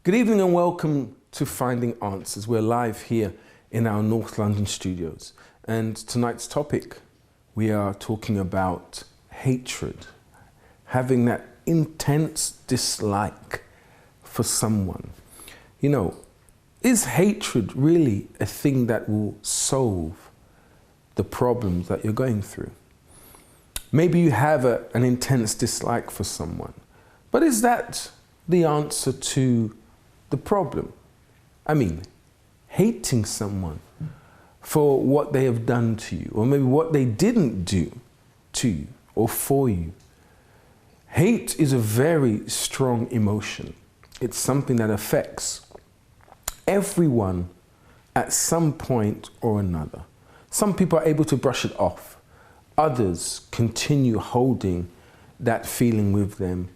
Good evening and welcome to Finding Answers. We're live here in our North London studios. And tonight's topic, we are talking about hatred, having that intense dislike for someone. You know, is hatred really a thing that will solve the problems that you're going through? Maybe you have an intense dislike for someone, but is that the answer to the problem? I mean, hating someone for what they have done to you, or maybe what they didn't do to you or for you. Hate is a very strong emotion. It's something that affects everyone at some point or another. Some people are able to brush it off. Others continue holding that feeling with them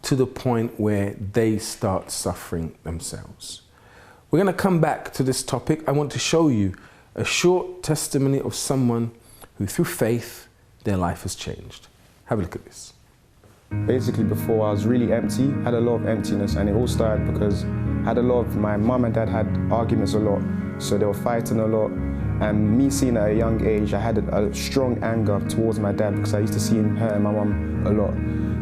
to the point where they start suffering themselves. We're going to come back to this topic. I want to show you a short testimony of someone who, through faith, their life has changed. Have a look at this. Basically, before I was really empty, had a lot of emptiness, and it all started because my mum and dad had arguments a lot, so they were fighting a lot. And me seeing at a young age, I had a strong anger towards my dad because I used to see him hurting my mum a lot.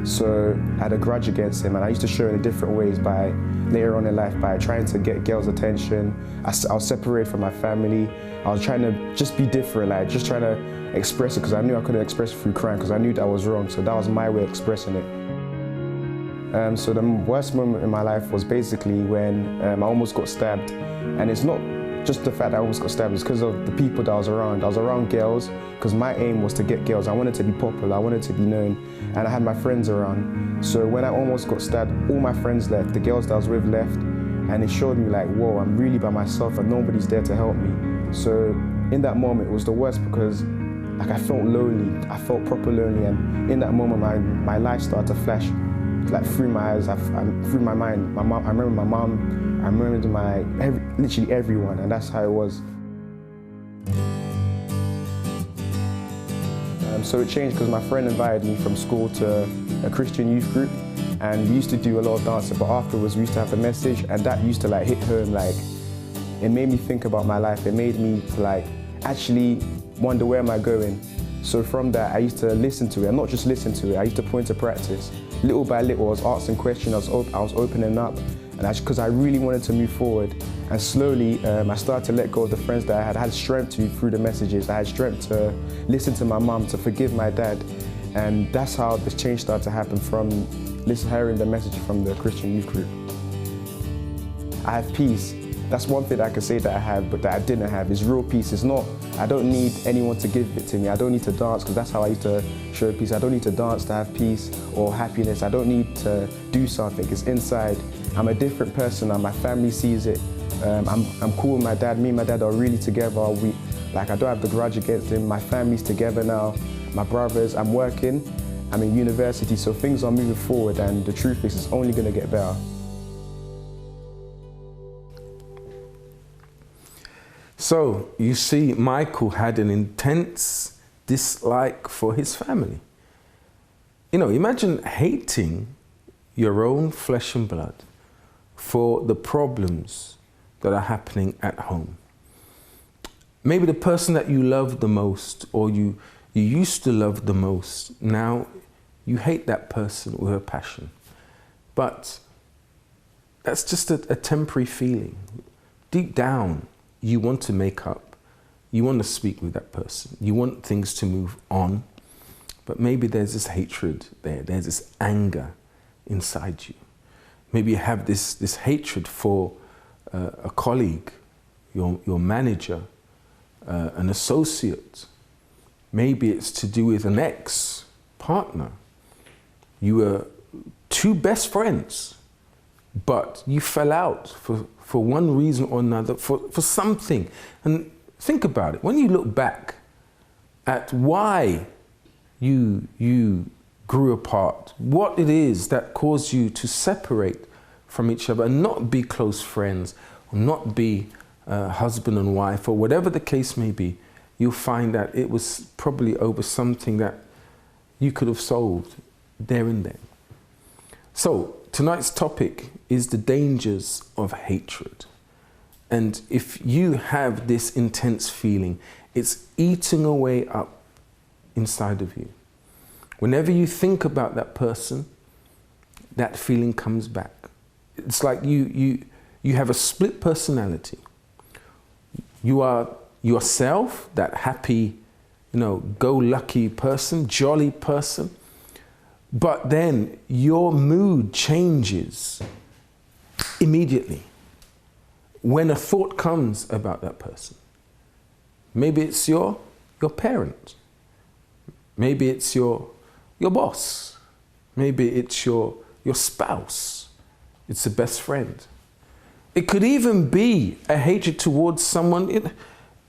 So I had a grudge against him, and I used to show it in different ways by later on in life by trying to get girls' attention. I was separated from my family. I was trying to just be different, like just trying to express it because I knew I couldn't express it through crying because I knew that was wrong. So that was my way of expressing it. So the worst moment in my life was basically when I almost got stabbed, and it's not just the fact that I almost got stabbed, it's because of the people that I was around. I was around girls because my aim was to get girls. I wanted to be popular, I wanted to be known, and I had my friends around. So when I almost got stabbed, all my friends left, the girls that I was with left, and it showed me like, whoa, I'm really by myself and nobody's there to help me. So in that moment, it was the worst because like I felt lonely, I felt proper lonely, and in that moment, my life started to flash like through my eyes, through my mind. I remember my mom, I remember literally everyone, and that's how it was. So it changed because my friend invited me from school to a Christian youth group, and we used to do a lot of dancing, but afterwards we used to have the message, and that used to like hit home. Like, it made me think about my life. It made me like actually wonder, where am I going? So from that, I used to listen to it, and not just listen to it, I used to put into practice. Little by little, I was asking questions, I was opening up, and because I really wanted to move forward. And slowly, I started to let go of the friends that I had. I had strength through the messages. I had strength to listen to my mum, to forgive my dad. And that's how the change started to happen from hearing the message from the Christian youth group. I have peace. That's one thing that I can say that I have, but that I didn't have, is real peace. It's not, I don't need anyone to give it to me. I don't need to dance, because that's how I used to show peace. I don't need to dance to have peace or happiness. I don't need to do something. It's inside. I'm a different person now. My family sees it. I'm cool with my dad. Me and my dad are really together. I don't have the grudge against him. My family's together now. My brothers, I'm working. I'm in university, so things are moving forward, and the truth is, it's only going to get better. So, you see, Michael had an intense dislike for his family. You know, imagine hating your own flesh and blood for the problems that are happening at home. Maybe the person that you love the most, or you used to love the most, now you hate that person with a passion. But that's just a temporary feeling. Deep down, you want to make up, you want to speak with that person, you want things to move on, but maybe there's this hatred there's this anger inside you. Maybe you have this hatred for a colleague, your manager, an associate. Maybe it's to do with an ex-partner. You were two best friends, but you fell out for one reason or another, for something. And think about it. When you look back at why you grew apart, what it is that caused you to separate from each other and not be close friends, or not be husband and wife, or whatever the case may be, you'll find that it was probably over something that you could have solved there and then. So tonight's topic is the dangers of hatred. And if you have this intense feeling, it's eating away up inside of you. Whenever you think about that person, that feeling comes back. It's like you have a split personality. You are yourself, that happy, go-lucky person, jolly person, but then your mood changes immediately when a thought comes about that person. Maybe it's your parent. Maybe it's your boss. Maybe it's your spouse. It's a best friend. It could even be a hatred towards someone.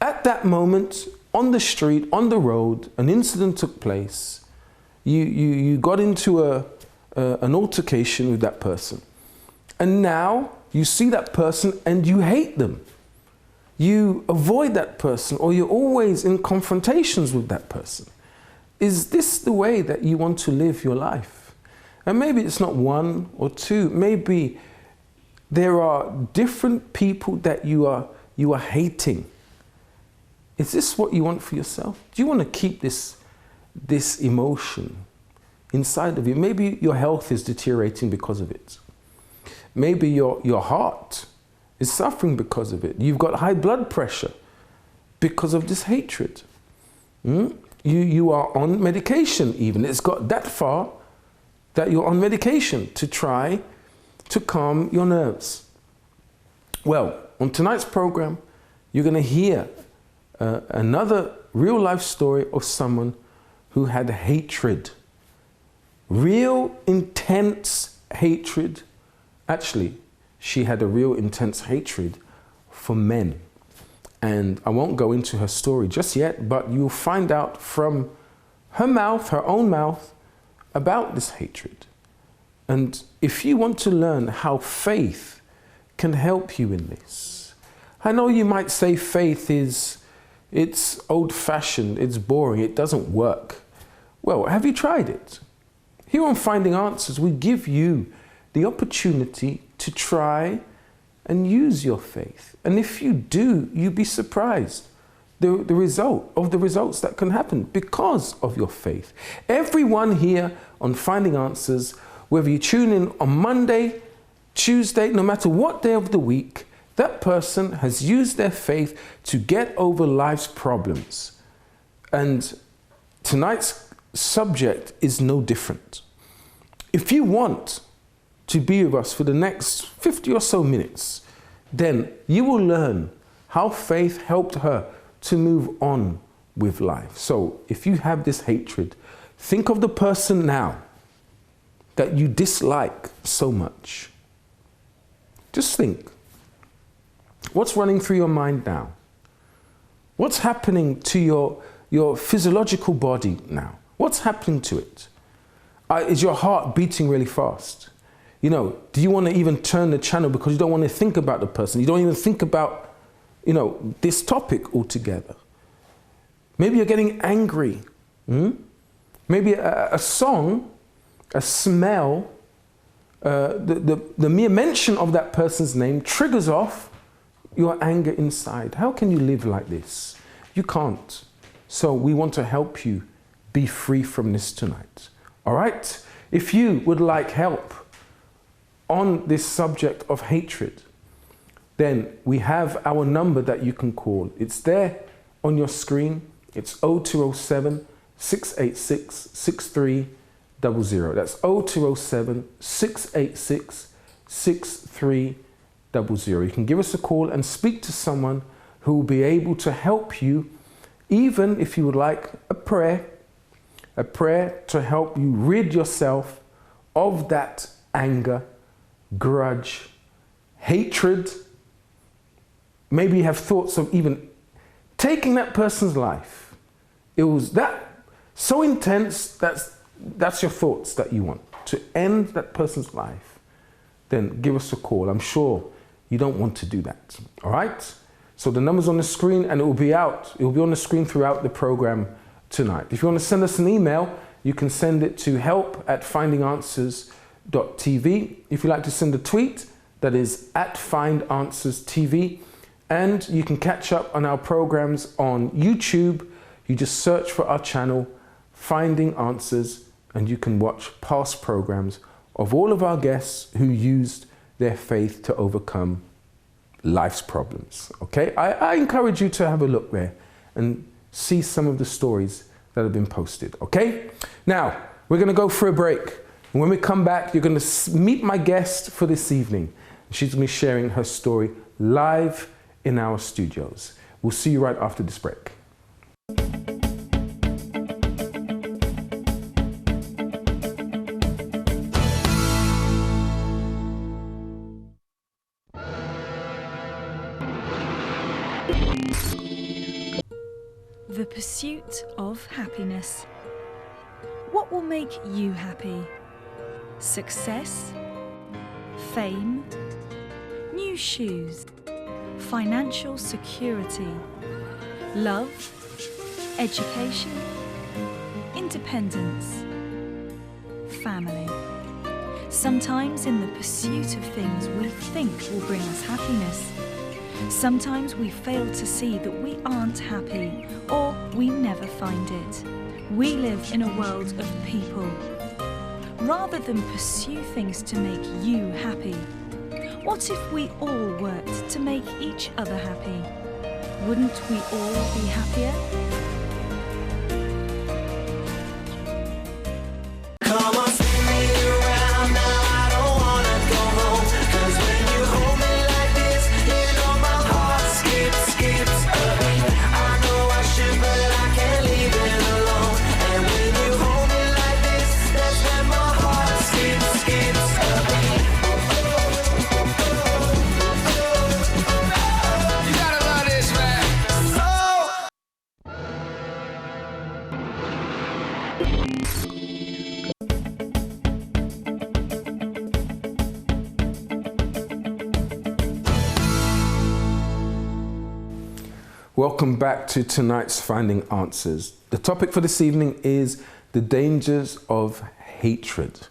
At that moment, on the street, on the road, an incident took place. You got into an altercation with that person. And now you see that person and you hate them. You avoid that person, or you're always in confrontations with that person. Is this the way that you want to live your life? And maybe it's not one or two. Maybe there are different people that you are hating. Is this what you want for yourself? Do you want to keep this emotion inside of you? Maybe your health is deteriorating because of it. Maybe your heart is suffering because of it. You've got high blood pressure because of this hatred. You are on medication even. It's got that far that you're on medication to try to calm your nerves. Well, on tonight's program, you're going to hear another real life story of someone who had hatred. Real intense hatred. Actually, she had a real intense hatred for men. And I won't go into her story just yet, but you'll find out from her mouth, her own mouth, about this hatred. And if you want to learn how faith can help you in this, I know you might say faith it's old-fashioned, it's boring, it doesn't work. Well, have you tried it? Here on Finding Answers, we give you the opportunity to try and use your faith. And if you do, you'll be surprised the results that can happen because of your faith. Everyone here on Finding Answers, whether you tune in on Monday, Tuesday, no matter what day of the week, that person has used their faith to get over life's problems. And tonight's subject is no different. If you want to be with us for the next 50 or so minutes, then you will learn how faith helped her to move on with life. So if you have this hatred, think of the person now that you dislike so much. Just think. What's running through your mind now? What's happening to your physiological body now? What's happening to it? Is your heart beating really fast? Do you want to even turn the channel because you don't want to think about the person? You don't even think about, this topic altogether. Maybe you're getting angry. Maybe a song, a smell, the mere mention of that person's name triggers off your anger inside. How can you live like this? You can't. So we want to help you be free from this tonight. All right? If you would like help on this subject of hatred, then we have our number that you can call. It's there on your screen. It's 0207 686 6300. That's 0207 686 6300. You can give us a call and speak to someone who will be able to help you, even if you would like a prayer to help you rid yourself of that anger, grudge, hatred. Maybe you have thoughts of even taking that person's life. It was that so intense, that's your thoughts that you want to end that person's life. Then give us a call. I'm sure you don't want to do that. All right? So the number's on the screen and it will be on the screen throughout the program tonight. If you want to send us an email, you can send it to help@findinganswers.org. findanswers.tv. If you like to send a tweet, that is at findanswerstv. And you can catch up on our programs on YouTube. You just search for our channel, Finding Answers, and you can watch past programs of all of our guests who used their faith to overcome life's problems. Okay, I encourage you to have a look there and see some of the stories that have been posted. Okay, now we're going to go for a break. And when we come back, you're going to meet my guest for this evening. She's going to be sharing her story live in our studios. We'll see you right after this break. The pursuit of happiness. What will make you happy? Success? Fame? New shoes? Financial security? Love? Education? Independence? Family? Sometimes in the pursuit of things we think will bring us happiness, sometimes we fail to see that we aren't happy, or we never find it. We live in a world of people. Rather than pursue things to make you happy, what if we all worked to make each other happy? Wouldn't we all be happier? Welcome back to tonight's Finding Answers. The topic for this evening is the dangers of hatred.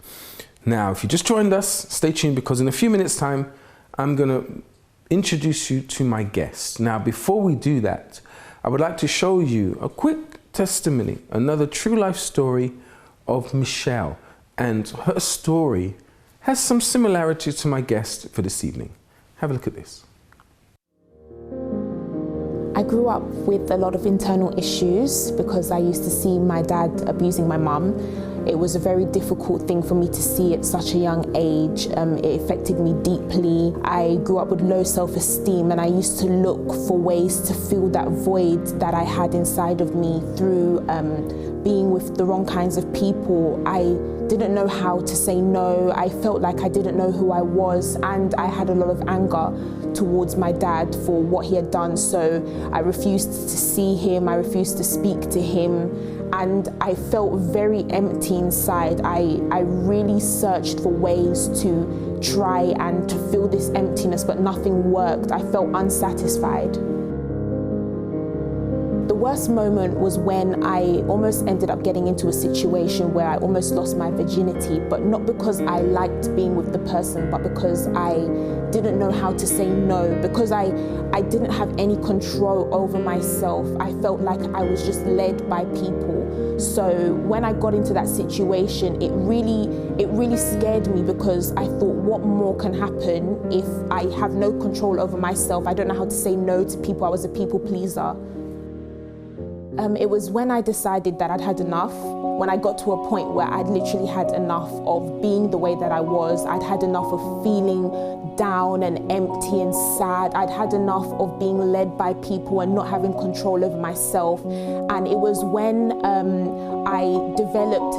Now, if you just joined us, stay tuned because in a few minutes' time, I'm going to introduce you to my guest. Now, before we do that, I would like to show you a quick testimony, another true life story of Michelle. And her story has some similarity to my guest for this evening. Have a look at this. I grew up with a lot of internal issues because I used to see my dad abusing my mum. It was a very difficult thing for me to see at such a young age. It affected me deeply. I grew up with low self-esteem and I used to look for ways to fill that void that I had inside of me through being with the wrong kinds of people. I didn't know how to say no. I felt like I didn't know who I was, and I had a lot of anger towards my dad for what he had done. So I refused to see him, I refused to speak to him, and I felt very empty inside. I really searched for ways to try and to fill this emptiness, but nothing worked. I felt unsatisfied. The worst moment was when I almost ended up getting into a situation where I almost lost my virginity, but not because I liked being with the person, but because I didn't know how to say no, because I didn't have any control over myself. I felt like I was just led by people. So when I got into that situation, it really scared me because I thought, what more can happen if I have no control over myself? I don't know how to say no to people. I was a people pleaser. It was when I decided that I'd had enough, when I got to a point where I'd literally had enough of being the way that I was. I'd had enough of feeling down and empty and sad. I'd had enough of being led by people and not having control over myself. And it was when I developed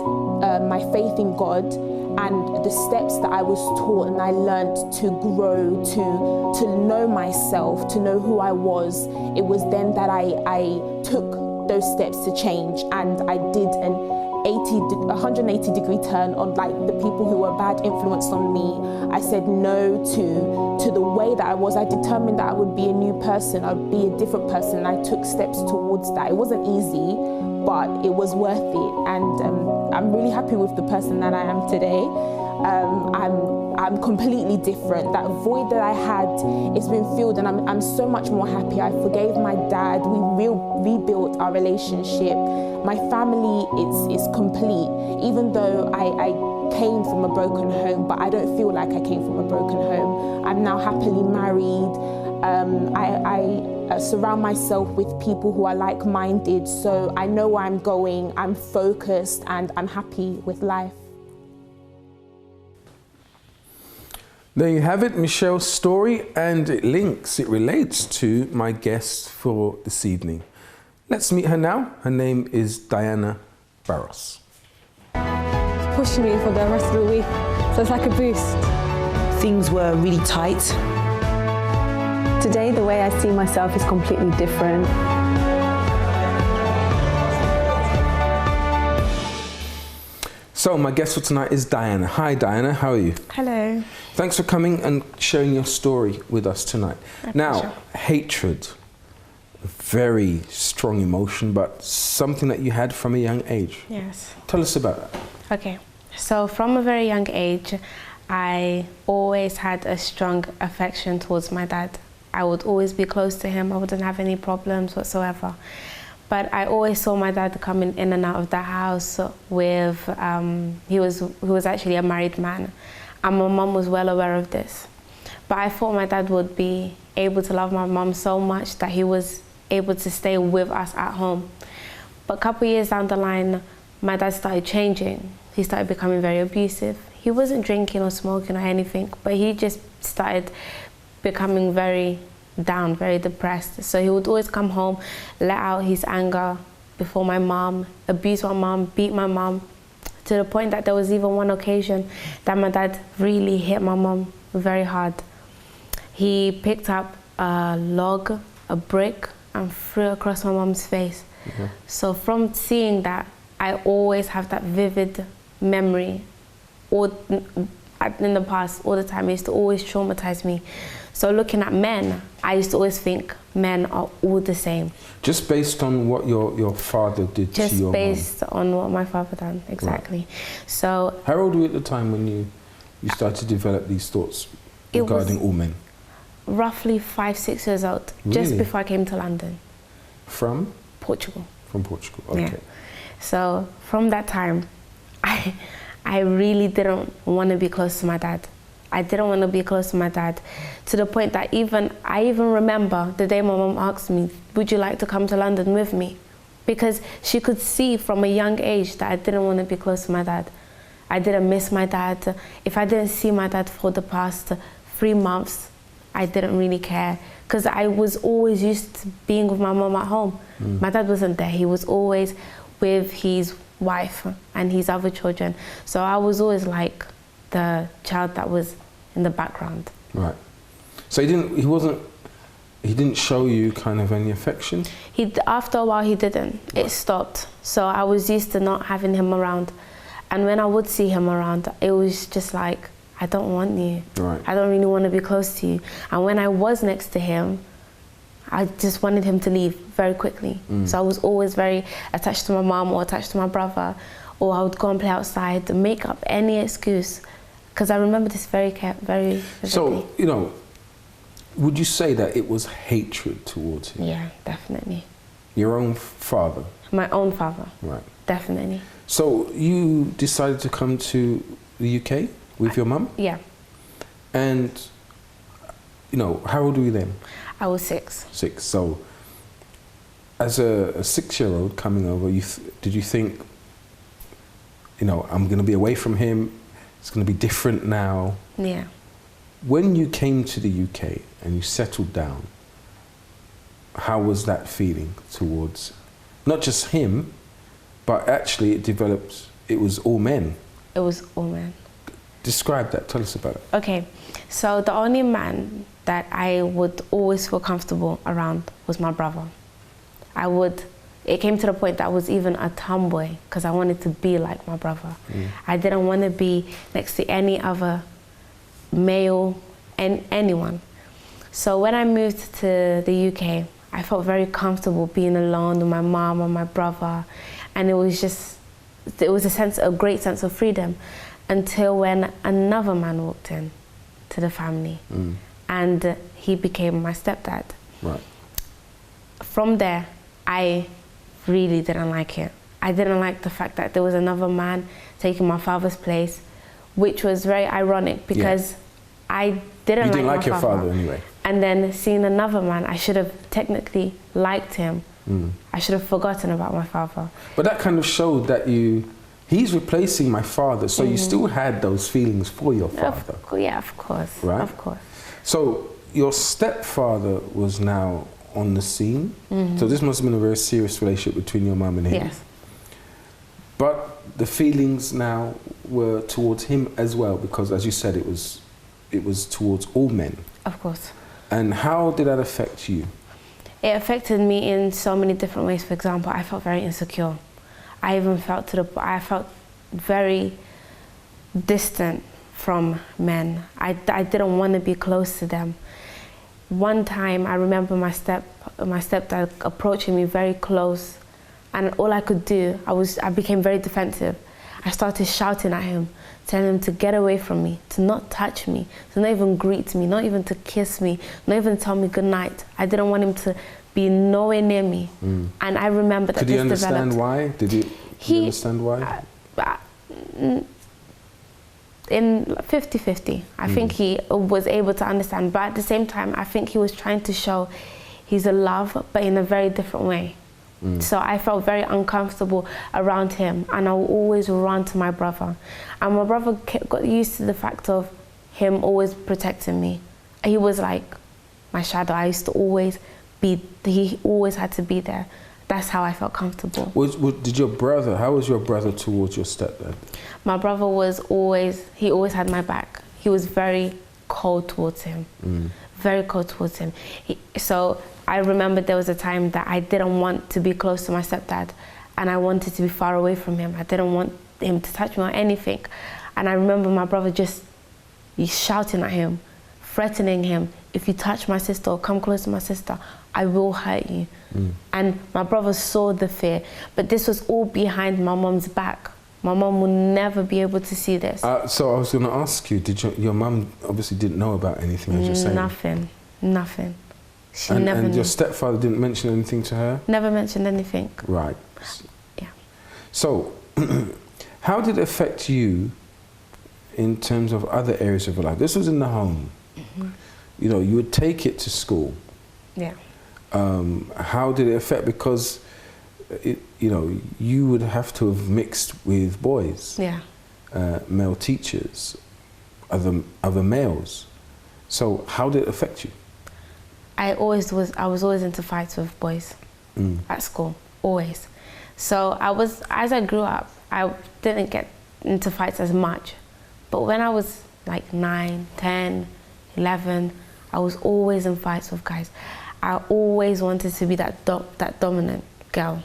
my faith in God and the steps that I was taught, and I learned to grow, to know myself, to know who I was. It was then that I took those steps to change, and I did an 180-degree turn on like the people who were a bad influence on me. I said no to the way that I was. I determined that I would be a new person, I would be a different person, and I took steps towards that. It wasn't easy, but it was worth it, and I'm really happy with the person that I am today. I'm completely different. That void that I had, it's been filled, and I'm so much more happy. I forgave my dad. We rebuilt our relationship. My family is complete, even though I came from a broken home, but I don't feel like I came from a broken home. I'm now happily married. I surround myself with people who are like-minded, so I know where I'm going, I'm focused, and I'm happy with life. There you have it, Michelle's story, and it relates to my guest for this evening. Let's meet her now. Her name is Diana Barros. Pushing me for the rest of the week, so it's like a boost. Things were really tight. Today, the way I see myself is completely different. So my guest for tonight is Diana. Hi Diana, how are you? Hello. Thanks for coming and sharing your story with us tonight. Now, hatred, a very strong emotion, but something that you had from a young age. Yes. Tell us about that. Okay. So from a very young age, I always had a strong affection towards my dad. I would always be close to him. I wouldn't have any problems whatsoever. But I always saw my dad coming in and out of the house with, he was actually a married man. And my mum was well aware of this. But I thought my dad would be able to love my mum so much that he was able to stay with us at home. But a couple of years down the line, my dad started changing. He started becoming very abusive. He wasn't drinking or smoking or anything, but he just started becoming very down, very depressed. So he would always come home, let out his anger before my mom, abuse my mom, beat my mom, to the point that there was even one occasion that my dad really hit my mom very hard. He picked up a log, a brick, and threw it across my mom's face. Mm-hmm. So from seeing that, I always have that vivid memory. In the past, all the time, it used to always traumatize me. So looking at men, I used to always think men are all the same. Just based on what your father did to your mom? Just based on what my father done, exactly. Right. So. How old were you at the time when you started to develop these thoughts regarding all men? Roughly 5, 6 years old, really? Just before I came to London. From? Portugal. From Portugal, okay. Yeah. So from that time, I really didn't want to be close to my dad. I didn't want to be close to my dad, to the point that I even remember the day my mom asked me, would you like to come to London with me? Because she could see from a young age that I didn't want to be close to my dad. I didn't miss my dad. If I didn't see my dad for the past 3 months, I didn't really care, because I was always used to being with my mom at home. My dad wasn't there. He was always with his wife and his other children. So I was always like the child that was in the background. Right. So he didn't show you kind of any affection? After a while he didn't. Right. It stopped. So I was used to not having him around. And when I would see him around, it was just like, I don't want you. Right. I don't really want to be close to you. And when I was next to him, I just wanted him to leave very quickly. So I was always very attached to my mom or attached to my brother, or I would go and play outside, make up any excuse, because I remember this very vividly. So, would you say that it was hatred towards him? Yeah, definitely. Your own father? My own father. Right. Definitely. So you decided to come to the UK with your mum? Yeah. And, how old were you then? I was 6. 6. So, as a 6-year-old coming over, did you think, I'm going to be away from him, it's going to be different now? Yeah. When you came to the UK and you settled down, how was that feeling towards, not just him, but actually it was all men? It was all men. Describe that, tell us about it. Okay, so the only man that I would always feel comfortable around was my brother. It came to the point that I was even a tomboy, because I wanted to be like my brother. I didn't want to be next to any other male and anyone. So when I moved to the UK, I felt very comfortable being alone with my mom and my brother, and it was a great sense of freedom. until when another man walked in to the family, and he became my stepdad. Right. From there, I really didn't like it. I didn't like the fact that there was another man taking my father's place, which was very ironic because I didn't You like didn't like your father anyway. And then seeing another man, I should have technically liked him. I should have forgotten about my father. But that kind of showed that he's replacing my father, so you still had those feelings for your father. Yeah, of course. Right? Of course. So your stepfather was now on the scene. So this must have been a very serious relationship between your mum and him. Yes. But the feelings now were towards him as well, because as you said, it was towards all men. Of course. And how did that affect you? It affected me in so many different ways. For example, I felt very insecure. I even felt I felt very distant from men. I didn't want to be close to them. One time, I remember my stepdad approaching me very close, and all I could do, I became very defensive. I started shouting at him, telling him to get away from me, to not touch me, to not even greet me, not even to kiss me, not even tell me good night. I didn't want him to be nowhere near me. And I remember that Could you understand why? Did you understand why? In 50-50. I think he was able to understand, but at the same time, I think he was trying to show he's a love, but in a very different way. So I felt very uncomfortable around him, and I would always run to my brother. And my brother got used to the fact of him always protecting me. He was like my shadow. I used to always he always had to be there. That's how I felt comfortable. How was your brother towards your stepdad? My brother he always had my back. He was very cold towards him, very cold towards him. So I remember there was a time that I didn't want to be close to my stepdad, and I wanted to be far away from him. I didn't want him to touch me or anything. And I remember my brother just shouting at him, threatening him, if you touch my sister or come close to my sister, I will hurt you. And my brother saw the fear, but this was all behind my mom's back. My mom would never be able to see this. So I was going to ask you, your mum obviously didn't know about anything, as you're saying? Nothing. She never and knew. Your stepfather didn't mention anything to her? Never mentioned anything. Right. Yeah. So, how did it affect you in terms of other areas of your life? This was in the home. You know, you would take it to school. Yeah. How did it affect? Because, you would have to have mixed with boys. Yeah. Male teachers, other males. So, how did it affect you? I was always into fights with boys at school, always. So as I grew up, I didn't get into fights as much. But when I was like 9, 10, 11, I was always in fights with guys. I always wanted to be that dominant girl.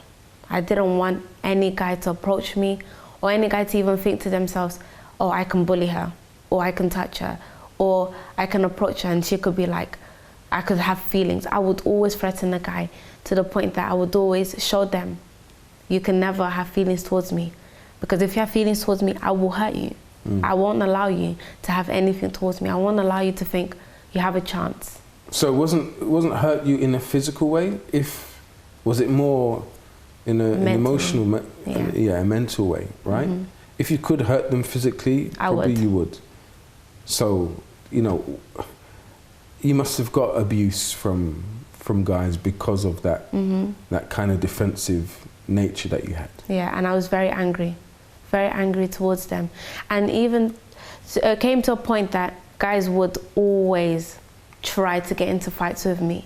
I didn't want any guy to approach me, or any guy to even think to themselves, oh, I can bully her, or I can touch her, or I can approach her and she could be like, I could have feelings. I would always threaten the guy to the point that I would always show them, you can never have feelings towards me. Because if you have feelings towards me, I will hurt you. I won't allow you to have anything towards me. I won't allow you to think you have a chance. So it wasn't hurt you in a physical way? Was it more in an emotional, a mental way, right? If you could hurt them physically, probably you would. So, you must have got abuse from guys because of that that kind of defensive nature that you had. Yeah, and I was very angry towards them. And even it came to a point that guys would always try to get into fights with me,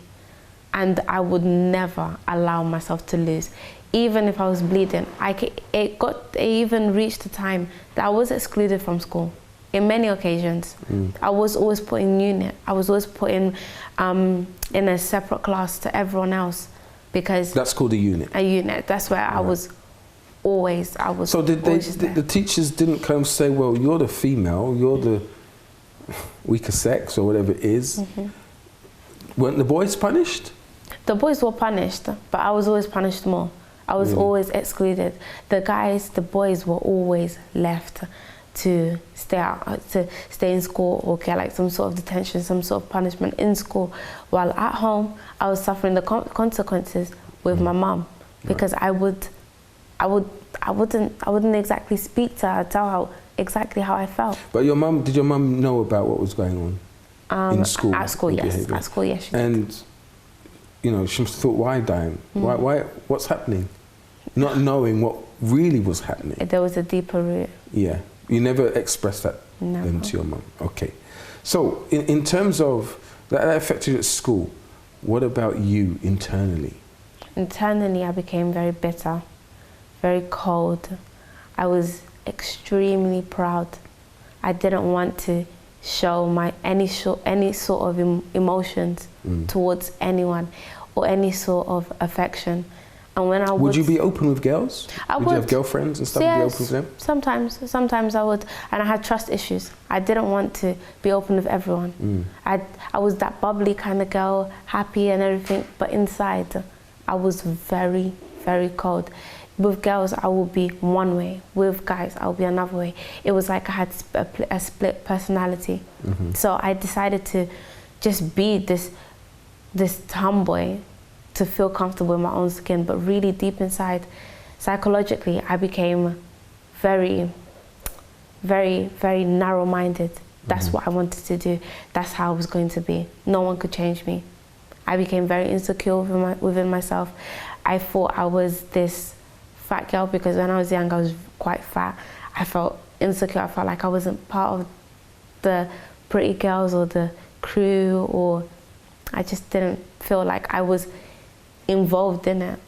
and I would never allow myself to lose. Even if I was bleeding, it even reached a time that I was excluded from school. In many occasions, I was always put in unit. I was always put in a separate class to everyone else, because that's called a unit. A unit. That's where I was always. So did the teachers didn't come say, well, you're the female, you're the weaker sex or whatever it is. Weren't the boys punished? The boys were punished, but I was always punished more. I was always excluded. The boys were always left to stay in school or get like some sort of detention, some sort of punishment in school, while at home I was suffering the consequences with my mum, because I wouldn't exactly speak to her, tell her exactly how I felt. But did your mum know about what was going on in school? At school, yes. Behavior? At school, yes. She did. And you know, she must have thought, why, Diane? Why? What's happening? Not knowing what really was happening. There was a deeper root. Yeah. You never expressed that then to your mum. Okay. So in terms of that affected you at school, what about you internally? Internally, I became very bitter, very cold. I was extremely proud. I didn't want to show any sort of emotions towards anyone or any sort of affection. And when I would you be open with girls? I would. You have girlfriends and stuff? Yes, be open with them? Sometimes I would, and I had trust issues. I didn't want to be open with everyone. I was that bubbly kind of girl, happy and everything, but inside I was very, very cold. With girls, I would be one way. With guys, I would be another way. It was like I had a split personality. So I decided to just be this tomboy to feel comfortable in my own skin, but really deep inside, psychologically, I became very, very, very narrow-minded. That's what I wanted to do. That's how I was going to be. No one could change me. I became very insecure within myself. I thought I was this fat girl because when I was young, I was quite fat. I felt insecure. I felt like I wasn't part of the pretty girls or the crew, or I just didn't feel like I was involved in it.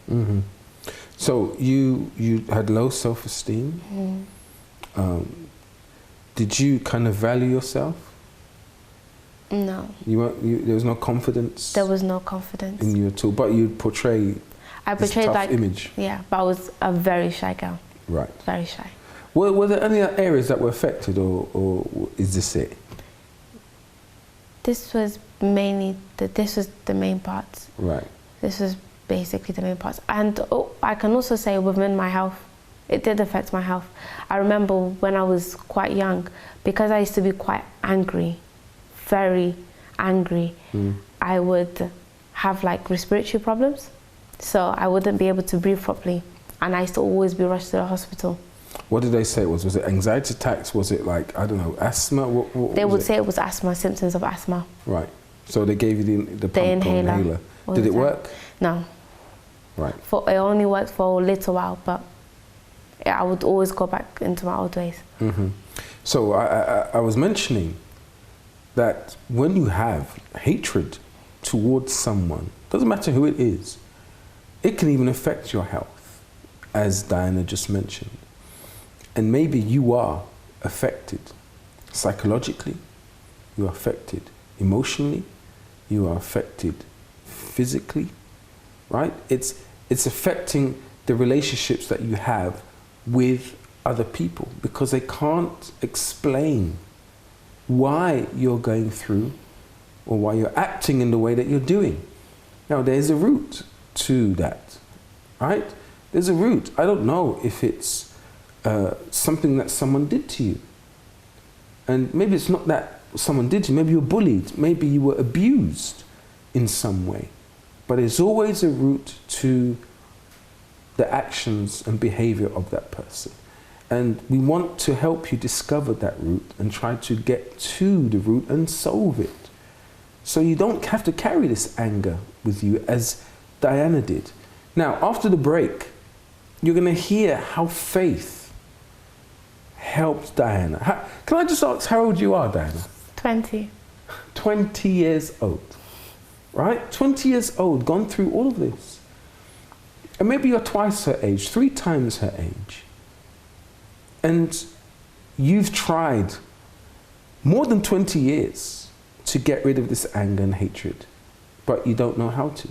So you had low self-esteem. Did you kind of value yourself? No. There was no confidence? There was no confidence in you at all, but you portray this tough like image. Yeah, but I was a very shy girl. Right. Very shy. Were there any areas that were affected, or is this it? This was mainly this was the main parts. Right. This was basically the main parts. And I can also say within my health, it did affect my health. I remember when I was quite young, because I used to be quite angry, very angry, I would have like respiratory problems. So I wouldn't be able to breathe properly. And I used to always be rushed to the hospital. What did they say it was? Was it anxiety attacks? Was it like, I don't know, asthma? What they would say it was asthma, symptoms of asthma. Right. So they gave you the pump inhaler. Did it work? No. Right. It only worked for a little while, but I would always go back into my old ways. So I was mentioning that when you have hatred towards someone, doesn't matter who it is, it can even affect your health, as Diana just mentioned. And maybe you are affected psychologically, you are affected emotionally, you are affected physically, right? It's affecting the relationships that you have with other people, because they can't explain why you're going through or why you're acting in the way that you're doing. Now, there's a root to that, right? There's a root. I don't know if it's something that someone did to you. And maybe it's not that someone did to you. Maybe you were bullied. Maybe you were abused in some way. But there's always a root to the actions and behavior of that person. And we want to help you discover that root and try to get to the root and solve it. So you don't have to carry this anger with you as Diana did. Now, after the break, you're going to hear how faith helped Diana. Can I just ask how old you are, Diana? 20. 20 years old, right? 20 years old, gone through all of this. And maybe you're twice her age, 3 times her age. And you've tried more than 20 years to get rid of this anger and hatred, but you don't know how to.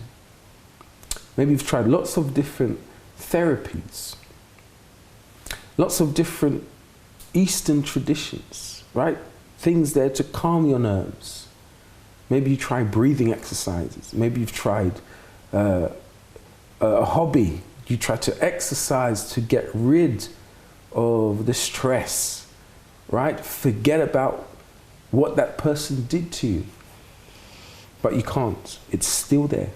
Maybe you've tried lots of different therapies, lots of different Eastern traditions, right? Things there to calm your nerves. Maybe you try breathing exercises. Maybe you've tried a hobby. You try to exercise to get rid of the stress right? Forget about what that person did to you. But you can't. It's still there.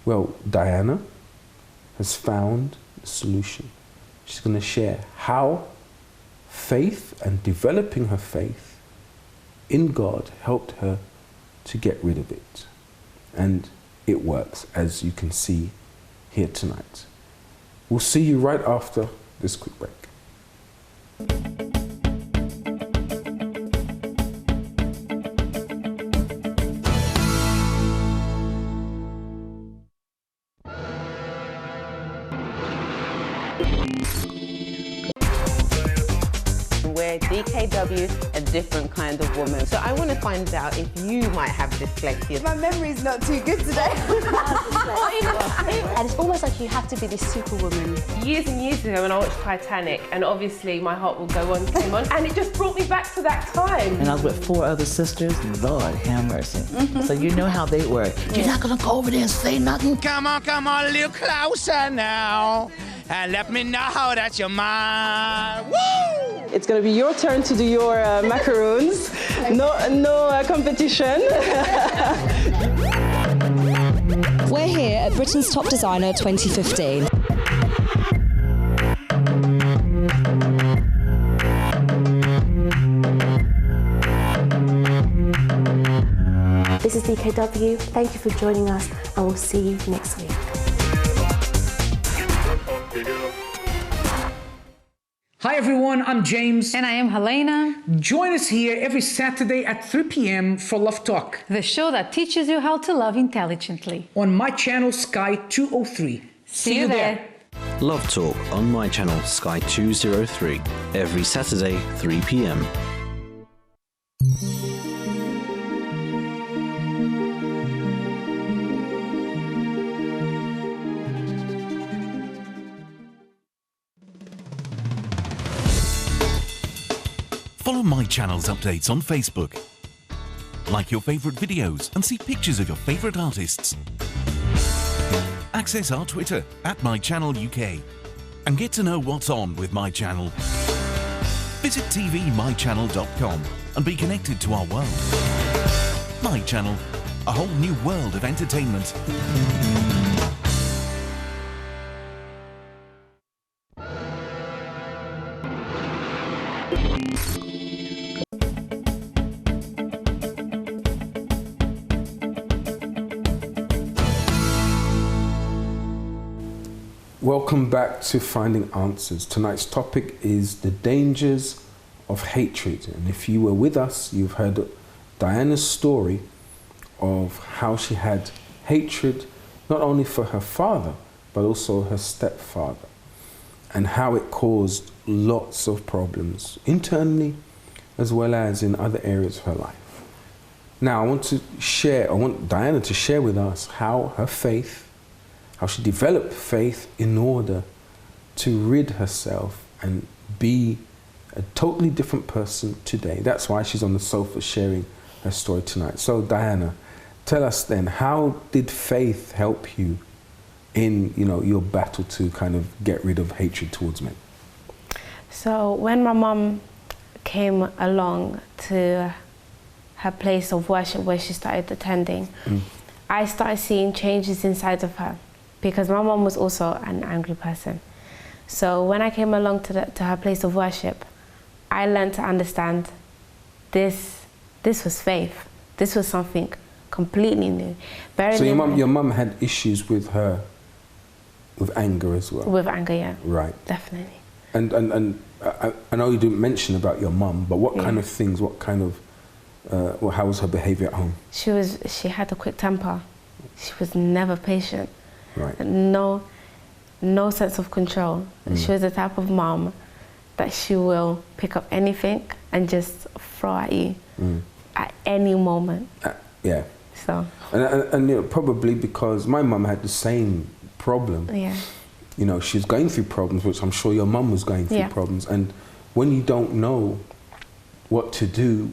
Well, Diana has found a solution. She's going to share how faith and developing her faith in God helped her to get rid of it. And it works, as you can see here tonight. We'll see you right after this quick break. Where DKW a different kind of woman. So I want to find out if you might have dyslexia. My memory's not too good today. And it's almost like you have to be this superwoman. Years and years ago when I watched Titanic, and obviously My Heart Will Go On came on, and it just brought me back to that time. And I was with 4 other sisters. Lord have mercy. So you know how they were. You're not gonna go over there and say nothing. Come on, a little closer now. And let me know that you're mine. Woo! It's going to be your turn to do your macaroons. No competition. We're here at Britain's Top Designer 2015. This is DKW. Thank you for joining us, and we'll see you next week. Hi everyone, I'm James. And I am Helena. Join us here every Saturday at 3 p.m. for Love Talk, the show that teaches you how to love intelligently. On my channel, Sky 203. See you there. Love Talk on my channel, Sky 203, every Saturday, 3 p.m. Follow my channel's updates on Facebook. Like your favourite videos and see pictures of your favourite artists. Access our Twitter @MyChannelUK and get to know what's on with My Channel. Visit tvmychannel.com and be connected to our world. My Channel, a whole new world of entertainment. Welcome back to Finding Answers. Tonight's topic is the dangers of hatred. And if you were with us, you've heard Diana's story of how she had hatred not only for her father, but also her stepfather, and how it caused lots of problems internally as well as in other areas of her life. Now I want Diana to share with us how her faith, how she developed faith in order to rid herself and be a totally different person today. That's why she's on the sofa sharing her story tonight. So Diana, tell us then, how did faith help you in your battle to kind of get rid of hatred towards men? So when my mum came along to her place of worship where she started attending, I started seeing changes inside of her, because my mom was also an angry person. So when I came along to her place of worship, I learned to understand this was faith. This was something completely new. So your mum had issues with anger as well? With anger, yeah. Right. Definitely. And I know you didn't mention about your mum, but what kind of things, how was her behavior at home? She had a quick temper. She was never patient. Right. No sense of control. She was the type of mom that she will pick up anything and just throw at you at any moment. Yeah. So. And probably because my mum had the same problem. Yeah. She's going through problems, which I'm sure your mum was going through problems. And when you don't know what to do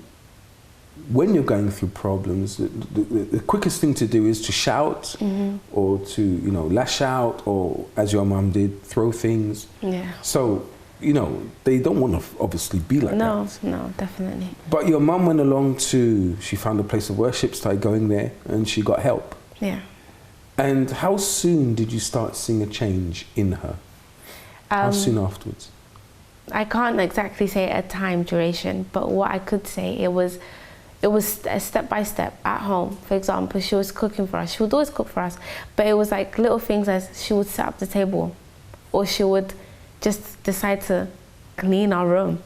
when you're going through problems, the quickest thing to do is to shout or to, lash out, or as your mum did, throw things. Yeah. So you know, they don't want to obviously be like that. No, definitely. But your mum went along she found a place of worship, started going there, and she got help. Yeah. And how soon did you start seeing a change in her? How soon afterwards? I can't exactly say a time duration, but what I could say, it was a step by step at home. For example, she was cooking for us. She would always cook for us, but it was like little things, as she would set up the table, or she would just decide to clean our room,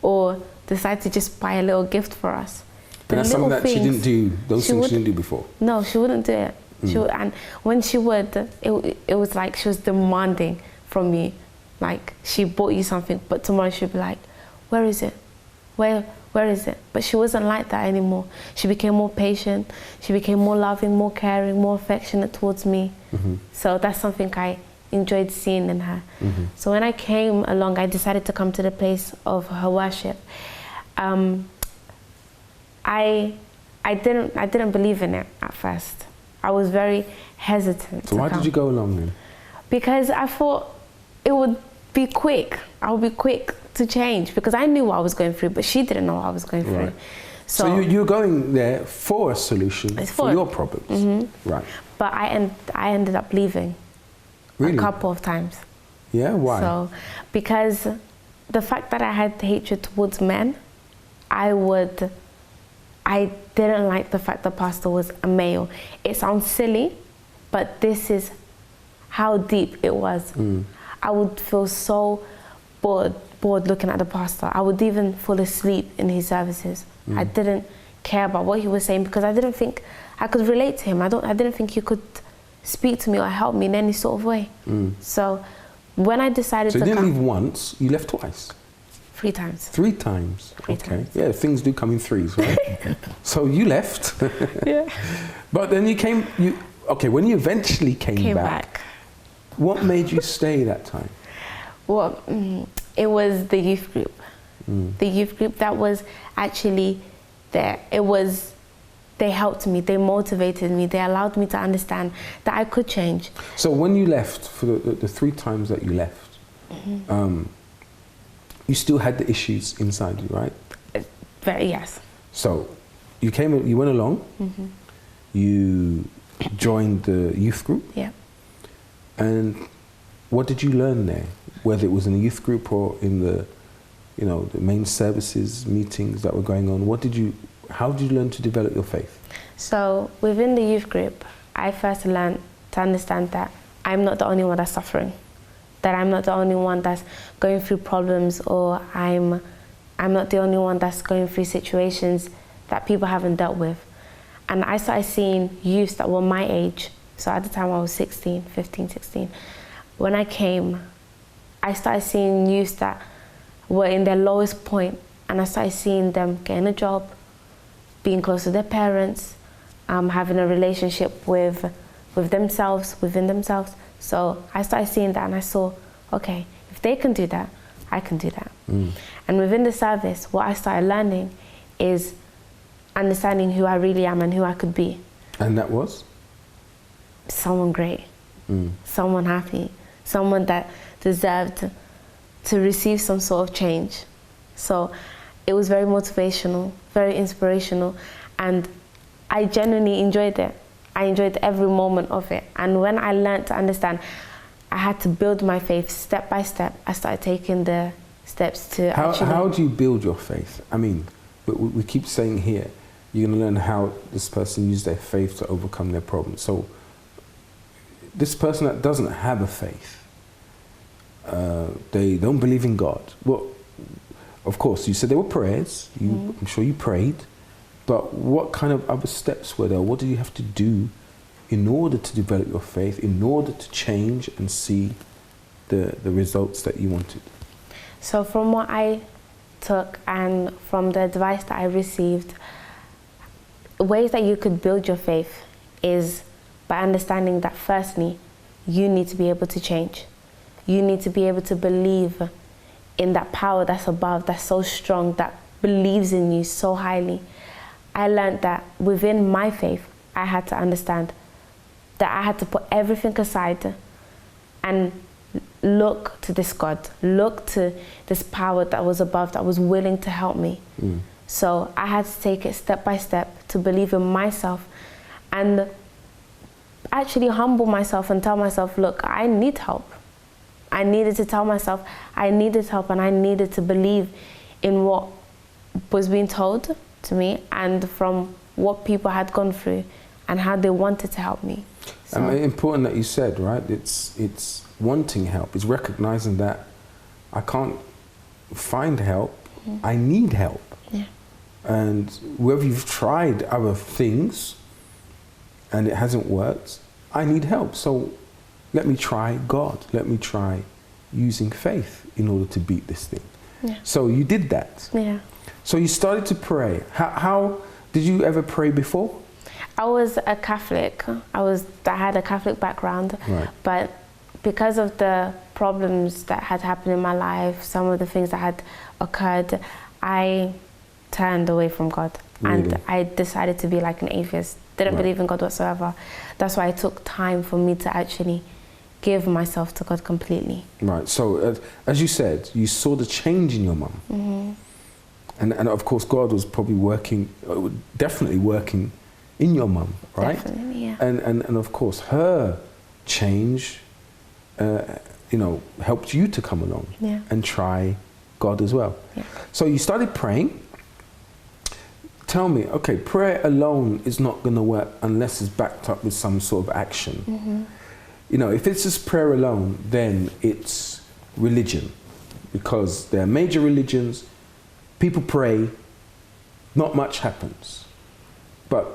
or decide to just buy a little gift for us. And that's something that she didn't do, those things she didn't do before? No, she wouldn't do it. And when she would, it was like she was demanding from me. Like, she bought you something, but tomorrow she'd be like, where is it? Where is it? But she wasn't like that anymore. She became more patient. She became more loving, more caring, more affectionate towards me. So that's something I enjoyed seeing in her. So when I came along, I decided to come to the place of her worship. I didn't believe in it at first. I was very hesitant. So why did you go along then? Because I thought it would be quick. I would be quick to change, because I knew what I was going through, but she didn't know what I was going through. So you're going there for a solution for your problems. Right. But I ended up leaving. Really? A couple of times. Yeah, why? So, because the fact that I had hatred towards men, I didn't like the fact the pastor was a male. It sounds silly, but this is how deep it was. I would feel so bored looking at the pastor. I would even fall asleep in his services. I didn't care about what he was saying, because I didn't think I could relate to him. I didn't think he could speak to me or help me in any sort of way. So when I decided to come... So you didn't leave once, you left twice? 3 times. 3 times? Three times. Yeah, things do come in threes, right? So you left. Yeah. But then when you eventually came back, what made you stay that time? Well, it was the youth group. The youth group that was actually there. They helped me, they motivated me, they allowed me to understand that I could change. So when you left, for the 3 times that you left, you still had the issues inside you, right? Yes. So you went along, you joined the youth group. Yeah. And what did you learn there? Whether it was in the youth group or in the main services, meetings that were going on, how did you learn to develop your faith? So within the youth group, I first learned to understand that I'm not the only one that's suffering, that I'm not the only one that's going through problems, or I'm not the only one that's going through situations that people haven't dealt with. And I started seeing youths that were my age. So at the time I was 15, 16. When I came, I started seeing youths that were in their lowest point, and I started seeing them getting a job, being close to their parents, having a relationship with themselves, within themselves. So I started seeing that, and I saw, okay, if they can do that, I can do that. And within the service, what I started learning is understanding who I really am and who I could be. And that was? Someone great, someone happy, someone that deserved to receive some sort of change. So it was very motivational, very inspirational, and I genuinely enjoyed it. I enjoyed every moment of it. And when I learned to understand, I had to build my faith step by step. I started taking the steps to How do you build your faith? I mean, we keep saying here, you're going to learn how this person used their faith to overcome their problems. So this person that doesn't have a faith, they don't believe in God. Well, of course, you said there were prayers. I'm sure you prayed. But what kind of other steps were there? What did you have to do in order to develop your faith, in order to change and see the results that you wanted? So from what I took and from the advice that I received, ways that you could build your faith is by understanding that firstly, you need to be able to change. You need to be able to believe in that power that's above, that's so strong, that believes in you so highly. I learned that within my faith, I had to understand that I had to put everything aside and look to this God, look to this power that was above, that was willing to help me. So I had to take it step by step to believe in myself and actually humble myself and tell myself, look, I need help. I needed to tell myself I needed help, and I needed to believe in what was being told to me and from what people had gone through and how they wanted to help me. So. Important that you said, right? It's wanting help. It's recognizing that I can't find help. I need help. Yeah. And whether you've tried other things and it hasn't worked, I need help. So let me try God. Let me try using faith in order to beat this thing. Yeah. So you did that. Yeah. So you started to pray. How did you ever pray before? I was a Catholic. I had a Catholic background, right. But because of the problems that had happened in my life, some of the things that had occurred, I turned away from God. Really? And I decided to be like an atheist. Didn't Right. believe in God whatsoever. That's why it took time for me to actually give myself to God completely. Right. So as you said, you saw the change in your mum. Mm-hmm. And of course, God was probably working, definitely working in your mum, right? Definitely, yeah. And of course, her change, helped you to come along and try God as well. Yeah. So you started praying. Tell me, okay, prayer alone is not going to work unless it's backed up with some sort of action. Mm-hmm. If it's just prayer alone, then it's religion, because there are major religions. People pray, not much happens. But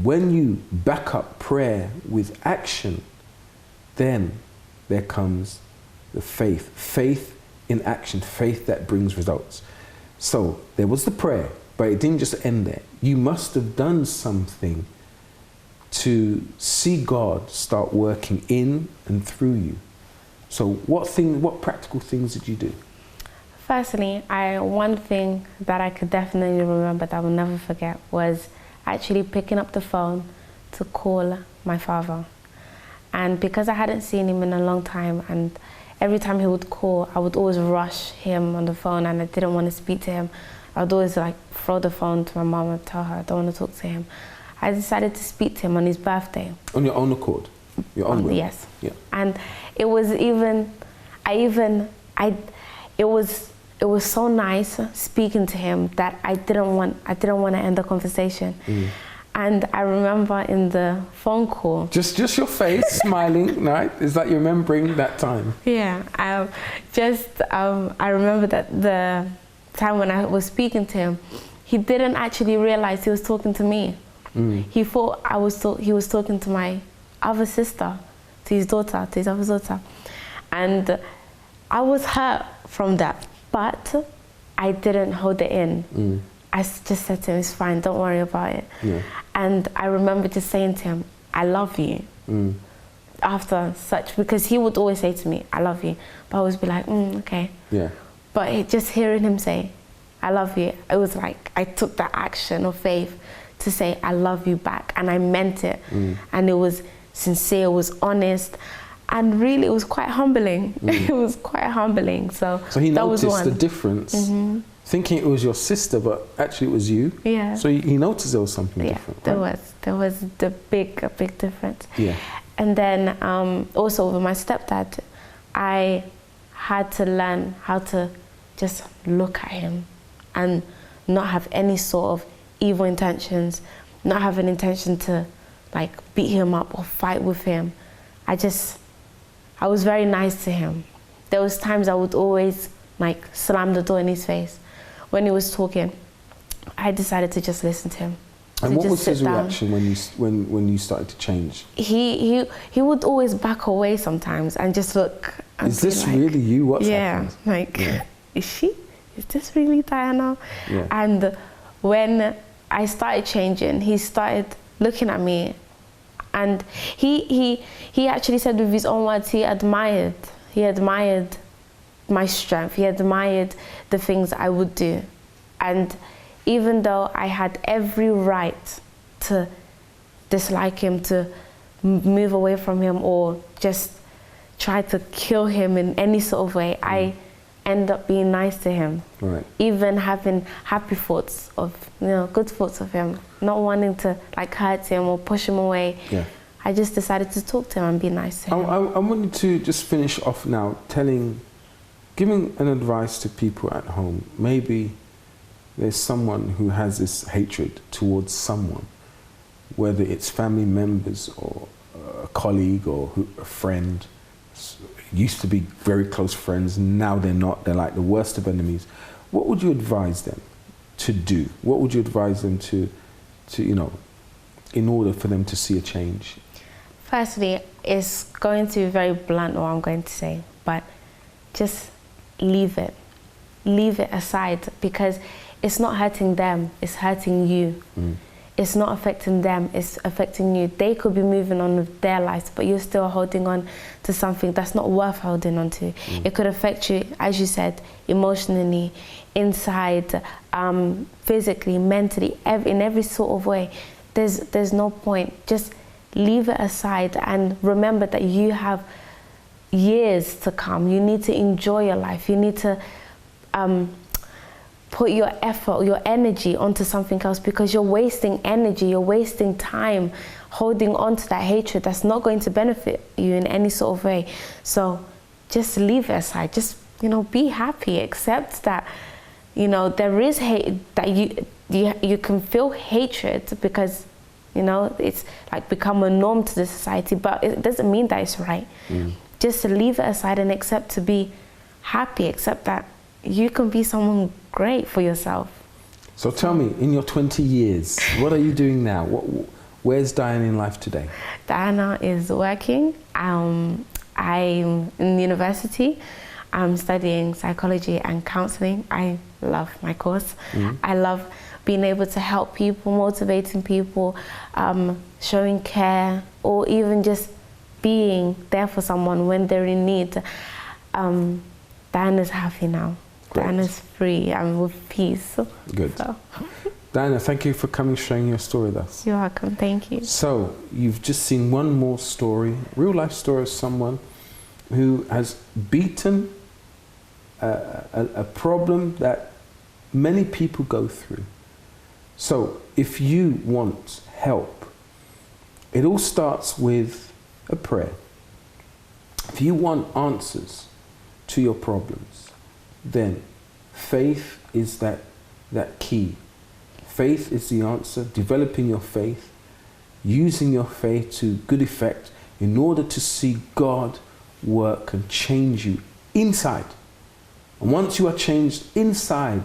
when you back up prayer with action, then there comes the faith. Faith in action, faith that brings results. So there was the prayer, but it didn't just end there. You must have done something to see God start working in and through you. So what practical things did you do? Firstly, one thing that I could definitely remember that I will never forget was actually picking up the phone to call my father. And because I hadn't seen him in a long time, and every time he would call, I would always rush him on the phone, and I didn't want to speak to him. I would always throw the phone to my mom and tell her I don't want to talk to him. I decided to speak to him on his birthday. On your own accord? Your own will? Yes. Yeah. And it was it was so nice speaking to him that I didn't want to end the conversation. And I remember in the phone call, just your face smiling, right? Is that you're remembering that time? Yeah, I remember that the time when I was speaking to him, he didn't actually realize he was talking to me. He thought he was talking to my other sister, to his other daughter, and I was hurt from that. But I didn't hold it in. I just said to him, it's fine, don't worry about it. Yeah. And I remember just saying to him, I love you. After such, because he would always say to me, I love you. But I always be like, okay. Yeah. But just hearing him say, I love you, it was like I took that action of faith to say, I love you back. And I meant it. And it was sincere, it was honest. And really, it was quite humbling. It was quite humbling. So he that noticed was one. the difference, thinking it was your sister, but actually it was you. Yeah. So he noticed there was something different. Right? There was a big difference. Yeah. And then also with my stepdad, I had to learn how to just look at him and not have any sort of evil intentions, not have an intention to beat him up or fight with him. I was very nice to him. There was times I would always slam the door in his face. When he was talking, I decided to just listen to him. And what was his reaction when you started to change? He would always back away sometimes and just look. And is this really you? What's happened? Is this really Diana? Yeah. And when I started changing, he started looking at me. And he actually said with his own words, he admired my strength. He admired the things I would do. And even though I had every right to dislike him, to move away from him, or just try to kill him in any sort of way. I end up being nice to him. Right. Even having happy thoughts of, good thoughts of him, not wanting to like hurt him or push him away. Yeah. I just decided to talk to him and be nice to him. I wanted to just finish off now giving an advice to people at home. Maybe there's someone who has this hatred towards someone, whether it's family members or a colleague or a friend. Used to be very close friends, now they're not. They're like the worst of enemies. What would you advise them to do? What would you advise them to in order for them to see a change? Firstly, it's going to be very blunt what I'm going to say, but just leave it. Leave it aside, because it's not hurting them, it's hurting you. It's not affecting them, it's affecting you. They could be moving on with their lives, but you're still holding on to something that's not worth holding on to. It could affect you, as you said, emotionally, inside, physically, mentally, in every sort of way. There's no point. Just leave it aside and remember that you have years to come. You need to enjoy your life. You need to put your effort, your energy onto something else, because you're wasting energy, you're wasting time holding on to that hatred that's not going to benefit you in any sort of way. So just leave it aside. Just, be happy. Accept that, there is hate, that you can feel hatred because, it's like become a norm to the society, but it doesn't mean that it's right. Just leave it aside and accept to be happy, accept that you can be someone great for yourself. So tell me, in your 20 years, what are you doing now? Where's Diana in life today? Diana is working. I'm in university. I'm studying psychology and counseling. I love my course. I love being able to help people, motivating people, showing care, or even just being there for someone when they're in need. Diana's happy now. Great. Diana's free and with peace. Good. So. Diana, thank you for coming, sharing your story with us. You're welcome, thank you. So, you've just seen one more story, real life story of someone who has beaten a problem that many people go through. So, if you want help, it all starts with a prayer. If you want answers to your problems, then faith is that key. Faith is the answer. Developing your faith, using your faith to good effect in order to see God work and change you inside. And once you are changed inside,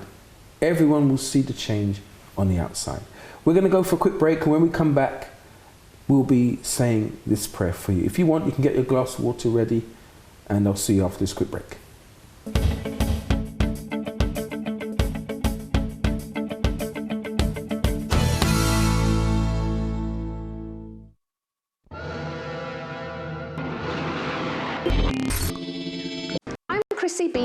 everyone will see the change on the outside. We're going to go for a quick break, and when we come back, we'll be saying this prayer for you. If you want, you can get your glass of water ready, and I'll see you after this quick break.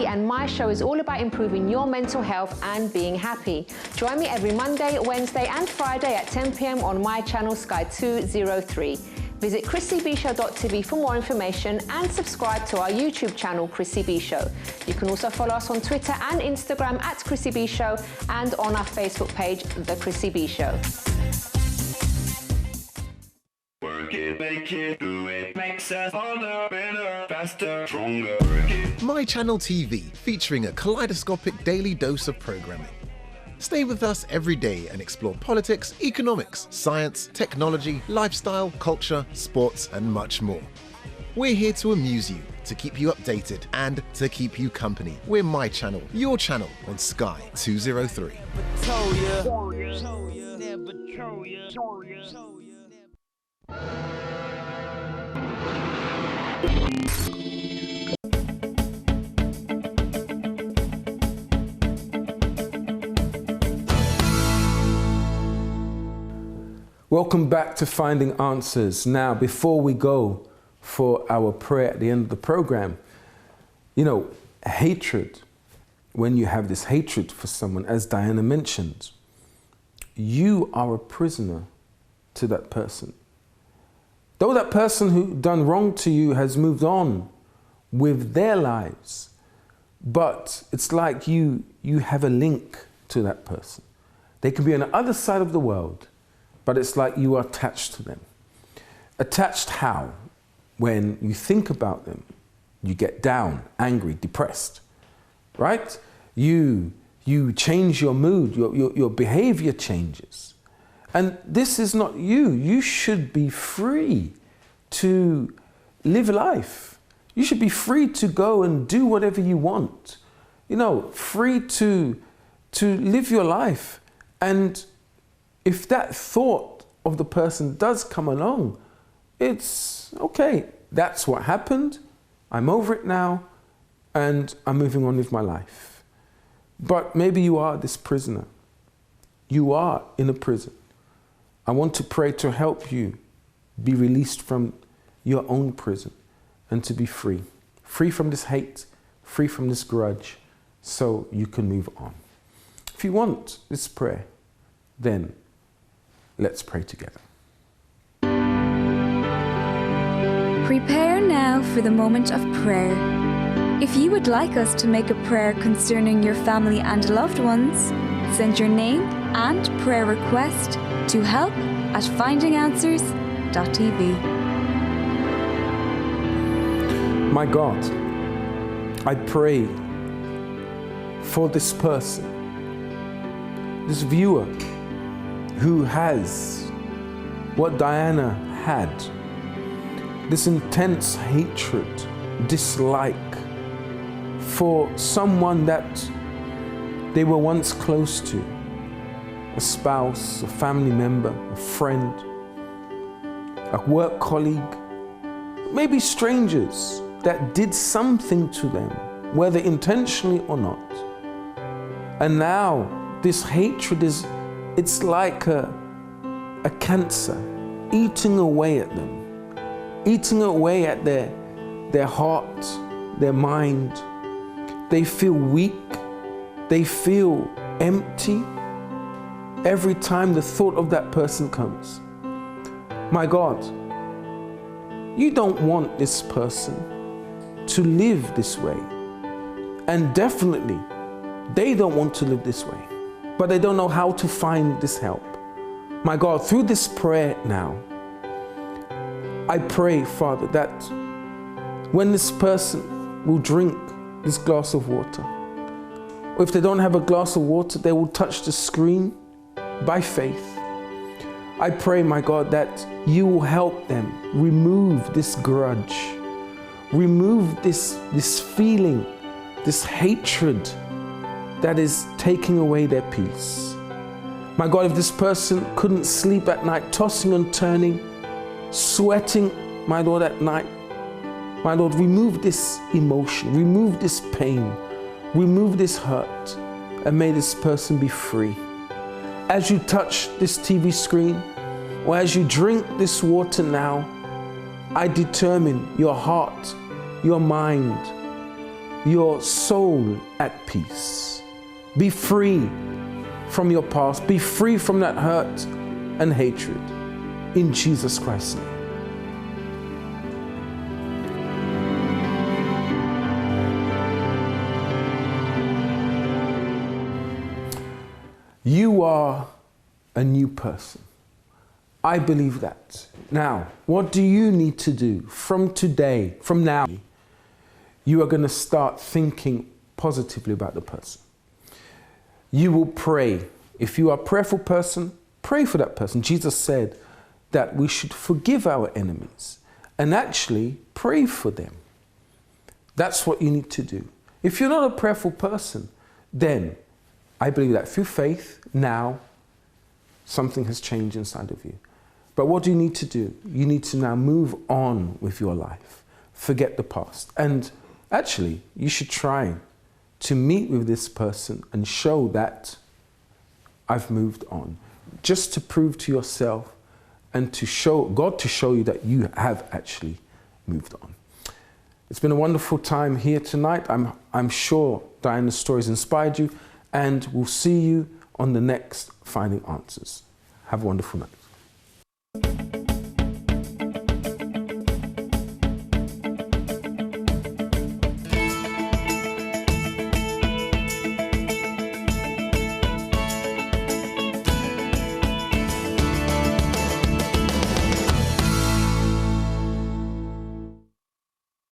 And my show is all about improving your mental health and being happy. Join me every Monday, Wednesday and Friday at 10 p.m. on my channel Sky 203. Visit chrissybshow.tv for more information and subscribe to our YouTube channel Chrissy B Show. You can also follow us on Twitter and Instagram at Chrissy B Show and on our Facebook page, The Chrissy B Show. Work it, make it, do it, makes us harder, better, faster, stronger. My Channel TV, featuring a kaleidoscopic daily dose of programming. Stay with us every day and explore politics, economics, science, technology, lifestyle, culture, sports, and much more. We're here to amuse you, to keep you updated, and to keep you company. We're My Channel, your channel on Sky 203. Welcome back to Finding Answers. Now, before we go for our prayer at the end of the program, hatred, when you have this hatred for someone, as Diana mentioned, you are a prisoner to that person. Though that person who done wrong to you has moved on, with their lives, but it's like you have a link to that person. They can be on the other side of the world, but it's like you are attached to them. Attached how? When you think about them, you get down, angry, depressed, right? You change your mood, your behavior changes. And this is not you. You should be free to live life. You should be free to go and do whatever you want. You know, free to live your life. And if that thought of the person does come along, it's okay. That's what happened. I'm over it now, and I'm moving on with my life. But maybe you are this prisoner. You are in a prison. I want to pray to help you be released from your own prison and to be free. Free from this hate, free from this grudge, so you can move on. If you want this prayer, then let's pray together. Prepare now for the moment of prayer. If you would like us to make a prayer concerning your family and loved ones, send your name and prayer request to help@findinganswers.tv. My God, I pray for this person, this viewer who has what Diana had, this intense hatred, dislike for someone that they were once close to, a spouse, a family member, a friend, a work colleague, maybe strangers that did something to them, whether intentionally or not. And now this hatred it's like a cancer eating away at them, eating away at their heart, their mind. They feel weak, they feel empty every time the thought of that person comes. My God, you don't want this person to live this way. And definitely, they don't want to live this way, but they don't know how to find this help. My God, through this prayer now, I pray, Father, that when this person will drink this glass of water, or if they don't have a glass of water, they will touch the screen by faith. I pray, my God, that you will help them remove this grudge, remove this feeling, this hatred that is taking away their peace. My God, if this person couldn't sleep at night, tossing and turning, sweating, my Lord, at night, my Lord, remove this emotion, remove this pain, remove this hurt, and may this person be free. As you touch this TV screen, or as you drink this water now, I determine your heart, your mind, your soul at peace. Be free from your past. Be free from that hurt and hatred. In Jesus Christ's name. You are a new person. I believe that. Now, what do you need to do from today, from now? You are going to start thinking positively about the person. You will pray. If you are a prayerful person, pray for that person. Jesus said that we should forgive our enemies and actually pray for them. That's what you need to do. If you're not a prayerful person, then I believe that through faith, now, something has changed inside of you. But what do you need to do? You need to now move on with your life. Forget the past. And actually, you should try to meet with this person and show that I've moved on. Just to prove to yourself and to show God to show you that you have actually moved on. It's been a wonderful time here tonight. I'm sure Diana's stories inspired you, and we'll see you on the next Finding Answers. Have a wonderful night.